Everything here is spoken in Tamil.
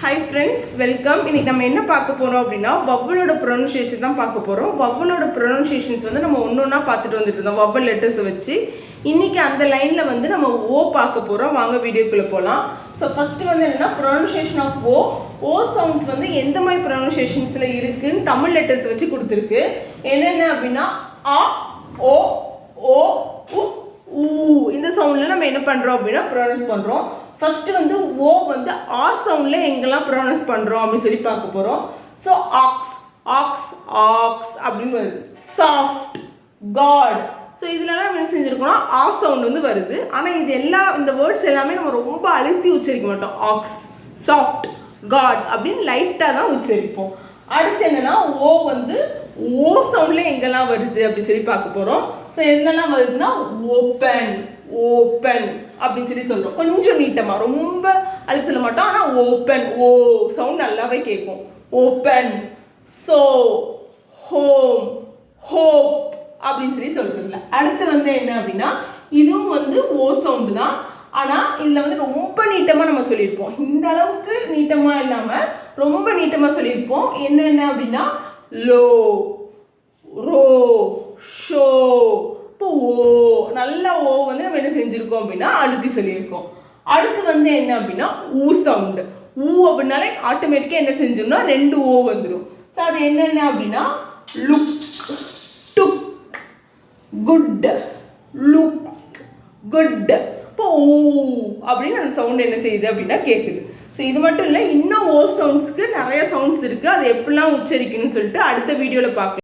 Hi friends, welcome. இன்னைக்கு நம்ம என்ன பார்க்க போறோம் அப்படினா vowelோட pronunciation தான் பார்க்க போறோம். vowelோட pronunciations வந்து நம்ம ஒவ்வொண்ணா பார்த்துட்டு வந்துட்டு இருந்தோம் vowel letters வச்சு. இன்னைக்கு அந்த லைன்ல வந்து நம்ம o பார்க்க போறோம். வாங்க வீடியோக்குள்ள போலாம். So first வந்து என்னன்னா pronunciation of o sounds வந்து எந்த மாதிரி pronunciationsல இருக்குன்னு தமிழ் letters வச்சு கொடுத்திருக்கு. என்னென்ன அப்படினா a o o u u இந்த சவுண்ட்ல நம்ம என்ன பண்றோம் அப்படினா pronounce பண்றோம். First வந்து o வந்து r soundல எங்கெல்லாம் pronounce பண்றோம் அப்படி சொல்லி பார்க்க போறோம். So ox ox ox அப்படினு வருது. Soft god. So இதெல்லாம் என்ன செஞ்சிருக்கோம்னா r sound வந்து வருது. ஆனா இது இந்த வேர்ட்ஸ் எல்லாமே நம்ம ரொம்ப அழுத்தி உச்சரிக்க மாட்டோம். ox soft god அப்படினு லைட்டா தான் உச்சரிப்போம். அடுத்து என்னன்னா o வந்து o soundல எங்கெல்லாம் வருது அப்படி சொல்லி பார்க்க போறோம். So என்னெல்லாம் வருதுன்னா open open அப்படினு சொல்லி சொல்றோம். கொஞ்சம் நீட்டமா ரொம்ப அழுத்தி சொல்ல மாட்டோம். ஆனா open o சவுண்ட் நல்லாவே கேட்கும். open so home hope அப்படினு சொல்லி சொல்றீங்க. அடுத்து வந்து என்ன அப்படினா இதுவும் வந்து o சவுண்ட் தான். ஆனா இதுல வந்து ரொம்ப நீட்டமா நம்ம சொல்லிருப்போம். இந்த அளவுக்கு நீட்டமா இல்லாம ரொம்ப நீட்டமா சொல்லிருப்போம். என்னென்ன அப்படினா low row show ஓ நல்ல ஓ வந்து நம்ம என்ன செஞ்சிருக்கோம் அப்படின்னா அழுத்தி சொல்லியிருக்கோம். அடுத்து வந்து என்ன அப்படின்னா ஊ சவுண்ட். ஊ அப்படின்னாலே ஆட்டோமேட்டிக்கா என்ன செஞ்சோம்னா ரெண்டு ஓ வந்துடும். ஸோ அது என்னென்ன அப்படின்னா லுக் டுக் குட் லுக் குட். இப்போ ஊ அப்படின்னு அந்த சவுண்ட் என்ன செய்யுது அப்படின்னா கேட்குது. ஸோ இது மட்டும் இல்லை, இன்னும் ஓ சவுண்ட்ஸ்க்கு நிறைய சவுண்ட்ஸ் இருக்குது. அது எப்படிலாம் உச்சரிக்கணும்னு சொல்லிட்டு அடுத்த வீடியோவில் பார்க்கலாம்.